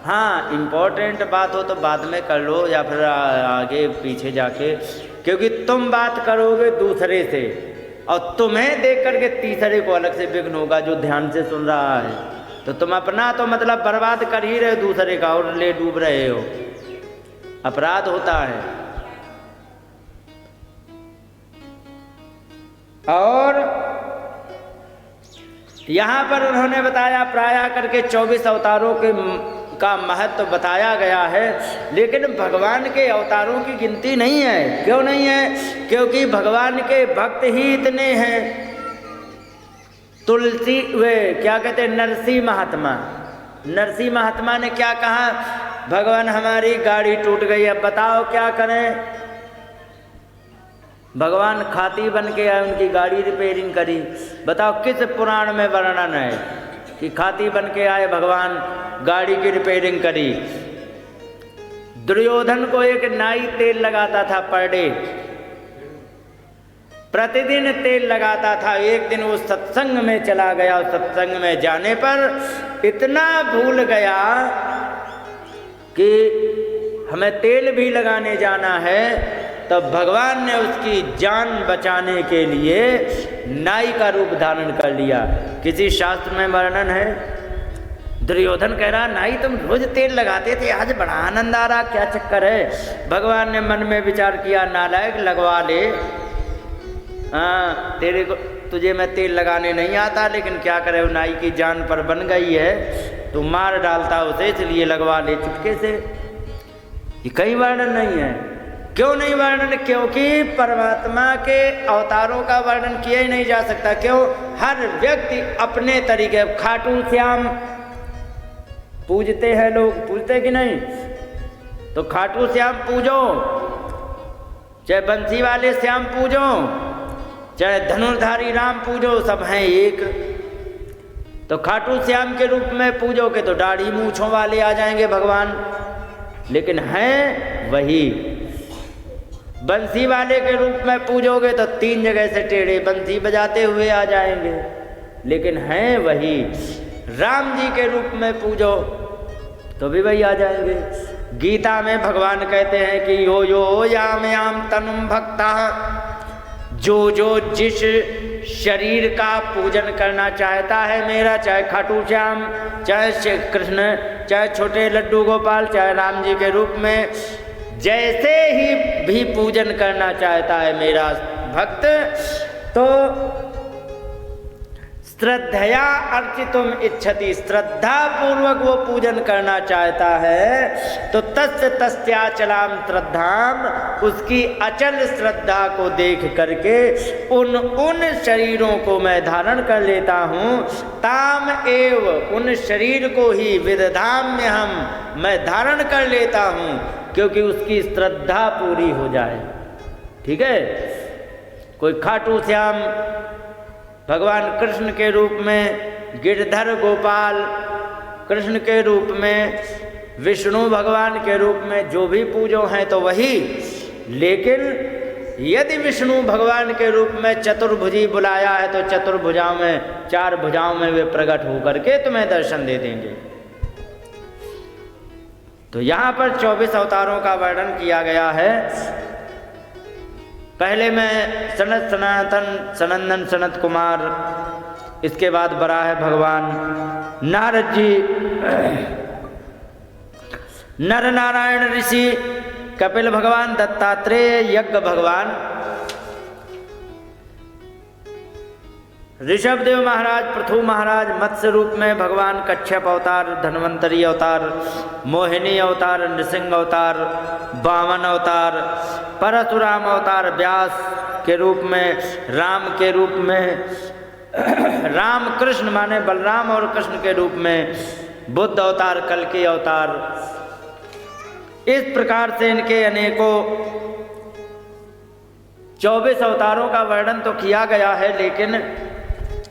हाँ, इम्पोर्टेंट बात हो तो बाद में कर लो, या फिर आगे पीछे जाके, क्योंकि तुम बात करोगे दूसरे से और तुम्हें देख करके तीसरे को अलग से विघ्न होगा जो ध्यान से सुन रहा है। तो तुम अपना तो मतलब बर्बाद कर ही रहे हो, दूसरे का और ले डूब रहे हो। अपराध होता है। और यहाँ पर उन्होंने बताया प्रायः करके 24 अवतारों का महत्व बताया गया है, लेकिन भगवान के अवतारों की गिनती नहीं है। क्यों नहीं है? क्योंकि भगवान के भक्त ही इतने हैं। तुलसी, वे क्या कहते हैं, नरसिंह महात्मा। नरसिंह महात्मा ने क्या कहा, भगवान हमारी गाड़ी टूट गई, अब बताओ क्या करें। भगवान खाती बन के आए, उनकी गाड़ी रिपेयरिंग करी। बताओ किस पुराण में वर्णन है कि खाती बन के आए, भगवान गाड़ी की रिपेयरिंग करी। दुर्योधन को एक नाई तेल लगाता था पर डे, प्रतिदिन तेल लगाता था। एक दिन वो सत्संग में चला गया, सत्संग में जाने पर इतना भूल गया कि हमें तेल भी लगाने जाना है, तब भगवान ने उसकी जान बचाने के लिए नाई का रूप धारण कर लिया। किसी शास्त्र में वर्णन है। दुर्योधन कह रहा, नाई तुम रोज तेल लगाते थे, आज बड़ा आनंद आ रहा, क्या चक्कर है? भगवान ने मन में विचार किया, नालायक, लगवा ले। तेरे को, तुझे मैं तेल लगाने नहीं आता, लेकिन क्या करे, वो नाई की जान पर बन गई है, तो मार डालता उसे, इसलिए लगवा ले चुपके से। ये कहीं वर्णन नहीं है। क्यों नहीं वर्णन? क्योंकि परमात्मा के अवतारों का वर्णन किया ही नहीं जा सकता। क्यों? हर व्यक्ति अपने तरीके। खाटू श्याम पूजते हैं लोग, पूजते कि नहीं? तो खाटू श्याम पूजो, चाहे बंसी वाले श्याम पूजो, चाहे धनुर्धारी राम पूजो, सब हैं एक। तो खाटू श्याम के रूप में पूजोगे तो दाढ़ी मूंछों वाले आ जाएंगे भगवान, लेकिन हैं वही। बंसी वाले के रूप में पूजोगे तो 3 जगह से टेढ़े बंसी बजाते हुए आ जाएंगे, लेकिन हैं वही। राम जी के रूप में पूजो तो भी वही आ जाएंगे। गीता में भगवान कहते हैं कि यो यो याम याम तनुम भक्ता, जो जो जिस शरीर का पूजन करना चाहता है मेरा, चाहे खाटू श्याम, चाहे कृष्ण, चाहे छोटे लड्डू गोपाल, चाहे राम जी के रूप में, जैसे ही भी पूजन करना चाहता है मेरा भक्त, तो श्रद्धया अर्चितुम इच्छति, श्रद्धा पूर्वक वो पूजन करना चाहता है तो तस्य तस्याचलाम श्रद्धाम, उसकी अचल श्रद्धा को देख करके उन शरीरों को मैं धारण कर लेता हूँ। ताम एव, उन शरीर को ही विदधाम में मैं धारण कर लेता हूँ, क्योंकि उसकी श्रद्धा पूरी हो जाए। ठीक है, कोई खाटू श्याम भगवान कृष्ण के रूप में, गिरधर गोपाल कृष्ण के रूप में, विष्णु भगवान के रूप में जो भी पूजो हैं तो वही, लेकिन यदि विष्णु भगवान के रूप में चतुर्भुजी बुलाया है तो चतुर्भुजाओं में, 4 भुजाओं में वे प्रकट होकर के तुम्हें दर्शन दे देंगे। तो यहाँ पर 24 अवतारों का वर्णन किया गया है। पहले में सनत सनातन सनंदन सनत कुमार, इसके बाद बराह भगवान, नारद जी, नर नारायण ऋषि, कपिल भगवान, दत्तात्रेय, यज्ञ भगवान, ऋषभदेव महाराज, पृथु महाराज, मत्स्य रूप में भगवान, कच्छप अवतार, धन्वंतरी अवतार, मोहिनी अवतार, नृसिंह अवतार, वामन अवतार, परशुराम अवतार, व्यास के रूप में, राम के रूप में, राम कृष्ण माने बलराम और कृष्ण के रूप में, बुद्ध अवतार, कल्कि अवतार। इस प्रकार से इनके अनेकों 24 अवतारों का वर्णन तो किया गया है, लेकिन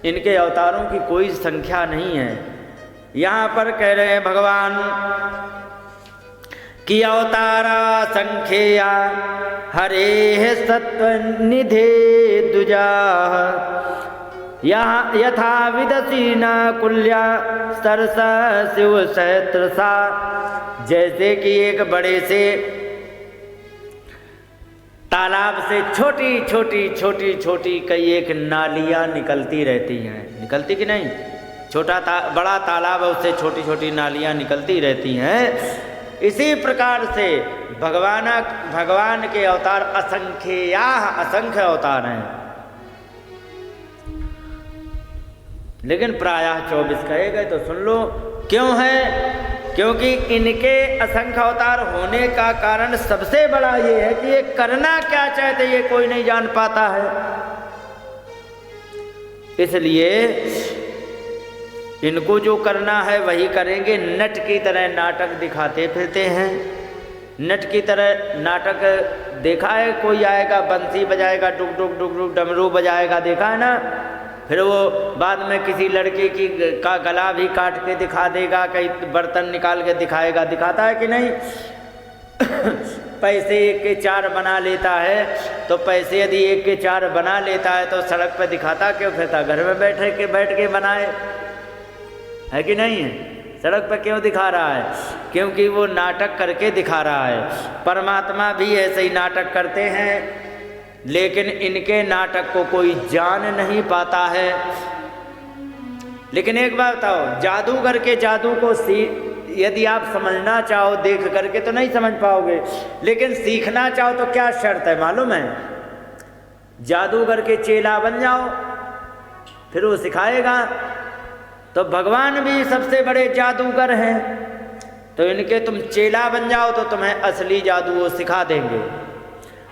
इनके अवतारों की कोई संख्या नहीं है। यहाँ पर कह रहे हैं भगवान कि अवतारा संख्या हरे सत्व निधे दुजा, यहाँ यथा विदसीना कुल्या सरसा शिव सहस्रसा, जैसे कि एक बड़े से तालाब से छोटी छोटी छोटी छोटी कई एक नालियाँ निकलती रहती हैं, निकलती कि नहीं, बड़ा तालाब है उससे छोटी छोटी नालियाँ निकलती रहती हैं। इसी प्रकार से भगवान के अवतार असंख्य अवतार हैं, लेकिन प्रायः 24 कहे गए। तो सुन लो क्यों है, क्योंकि इनके असंख्य अवतार होने का कारण सबसे बड़ा ये है कि ये करना क्या चाहते ये कोई नहीं जान पाता है। इसलिए इनको जो करना है वही करेंगे। नट की तरह नाटक दिखाते फिरते हैं, नट की तरह नाटक देखा है, कोई आएगा बंसी बजाएगा, डुक डुक डुक डुक डमरू बजाएगा, देखा है ना, फिर वो बाद में किसी लड़के का गला भी काट के दिखा देगा, कहीं बर्तन निकाल के दिखाएगा, दिखाता है कि नहीं। पैसे 1 के 4 बना लेता है, तो पैसे यदि 1 के 4 बना लेता है तो सड़क पर दिखाता क्यों फिरता, घर में बैठ के बनाए, है कि नहीं है, सड़क पर क्यों दिखा रहा है, क्योंकि वो नाटक करके दिखा रहा है। परमात्मा भी ऐसे ही नाटक करते हैं, लेकिन इनके नाटक को कोई जान नहीं पाता है। लेकिन एक बात बताओ, जादूगर के जादू को यदि आप समझना चाहो देख करके तो नहीं समझ पाओगे, लेकिन सीखना चाहो तो क्या शर्त है मालूम है, जादूगर के चेला बन जाओ, फिर वो सिखाएगा। तो भगवान भी सबसे बड़े जादूगर हैं, तो इनके तुम चेला बन जाओ तो तुम्हें असली जादू वो सिखा देंगे।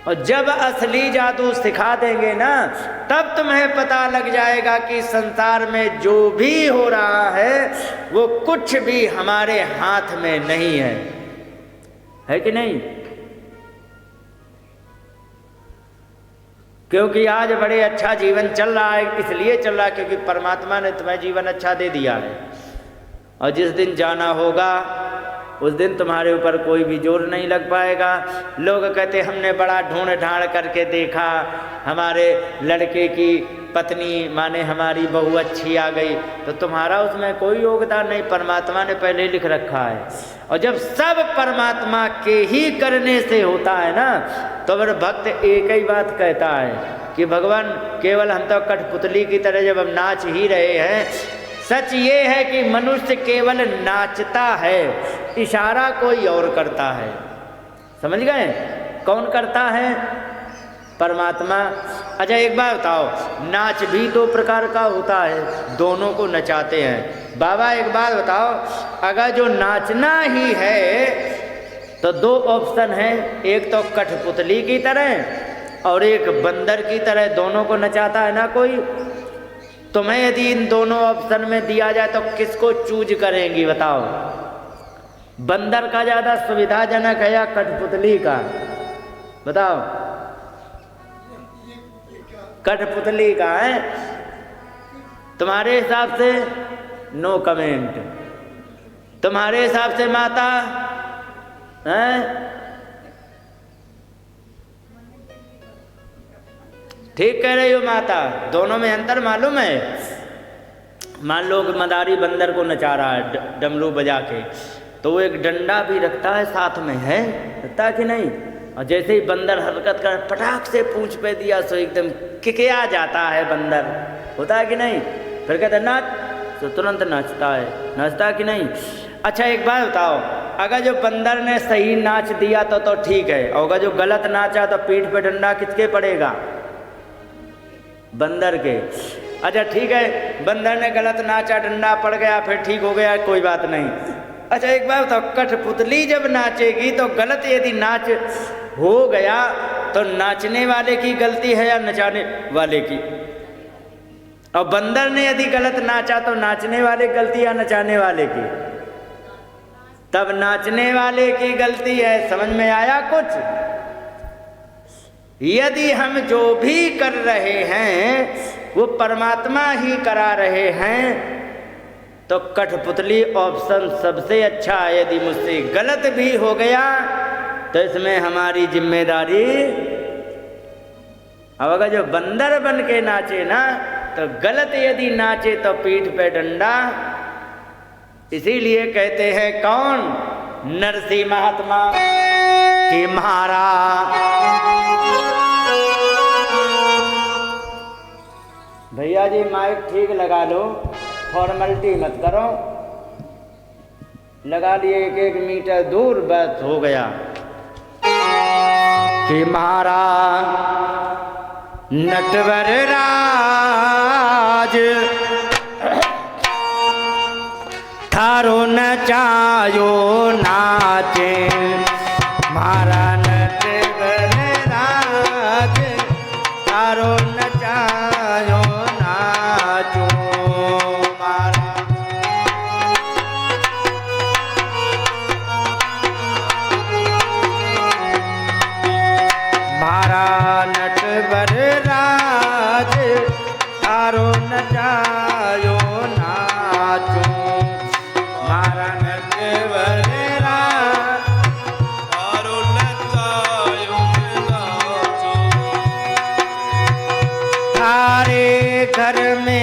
और जब असली जादू सिखा देंगे ना, तब तुम्हें पता लग जाएगा कि संसार में जो भी हो रहा है वो कुछ भी हमारे हाथ में नहीं है कि नहीं। क्योंकि आज बड़े अच्छा जीवन चल रहा है, इसलिए चल रहा है क्योंकि परमात्मा ने तुम्हें जीवन अच्छा दे दिया है। और जिस दिन जाना होगा उस दिन तुम्हारे ऊपर कोई भी जोर नहीं लग पाएगा। लोग कहते हमने बड़ा ढूंढ ढांड करके देखा, हमारे लड़के की पत्नी माने हमारी बहू अच्छी आ गई, तो तुम्हारा उसमें कोई योगदान नहीं, परमात्मा ने पहले लिख रखा है। और जब सब परमात्मा के ही करने से होता है ना, तो फिर भक्त एक ही बात कहता है कि भगवान केवल हम तो कठपुतली की तरह जब हम नाच ही रहे हैं। सच ये है कि मनुष्य केवल नाचता है, इशारा कोई और करता है। समझ गए? कौन करता है? परमात्मा। अच्छा एक बात बताओ, नाच भी दो प्रकार का होता है, दोनों को नचाते हैं। बाबा एक बात बताओ, अगर जो नाचना ही है तो दो ऑप्शन है, एक तो कठपुतली की तरह और एक बंदर की तरह, दोनों को नचाता है ना कोई। तुम्हें यदि इन दोनों ऑप्शन में दिया जाए तो किसको चूज करेंगी बताओ? बंदर का ज़्यादा सुविधाजनक है या कठपुतली का? बताओ। कठपुतली का है तुम्हारे हिसाब से? No comment. तुम्हारे हिसाब से माता हैं? ठीक कह रही हो माता, दोनों में अंतर मालूम है। मान लो कि मदारी बंदर को नचा रहा है डमरू बजा के, तो वो एक डंडा भी रखता है साथ में, है रखता है कि नहीं? और जैसे ही बंदर हरकत कर पटाख से पूंछ पे दिया सो एकदम किकिया जाता है बंदर, होता है कि नहीं? फिर कहते नाच, तो तुरंत नाचता है, नाचता है कि नहीं? अच्छा एक बात बताओ, अगर जो बंदर ने सही नाच दिया तो ठीक है, और अगर जो गलत नाचा तो पीठ पे डंडा किसके पड़ेगा? बंदर के। अच्छा ठीक है, बंदर ने गलत नाचा, डंडा पड़ गया, फिर ठीक हो गया, कोई बात नहीं। अच्छा एक बात बताओ, कठपुतली जब नाचेगी तो गलत यदि नाच हो गया तो नाचने वाले की गलती है या नचाने वाले की? और बंदर ने यदि गलत नाचा तो नाचने वाले की गलती या नचाने वाले की? तब नाचने वाले की गलती है। समझ में आया कुछ? यदि हम जो भी कर रहे हैं वो परमात्मा ही करा रहे हैं तो कठपुतली ऑप्शन सबसे अच्छा है। यदि मुझसे गलत भी हो गया तो इसमें हमारी जिम्मेदारी। अब अगर जो बंदर बन के नाचे ना तो गलत यदि नाचे तो पीठ पे डंडा। इसीलिए कहते हैं कौन? नरसिंह महात्मा कि महाराज। भैया जी माइक ठीक लगा लो, फॉर्मेलिटी मत करो। लगा लिए 1-1 मीटर दूर, बस हो गया। कि महाराज नटवर राज थारो नचायो नाचे, मारा नटवर राज थारो नचायो नाचो, मारा नटवर राज थारो नचायो नाचो, मारा नटवर राज थारो नचायो नाचो। थारे घर में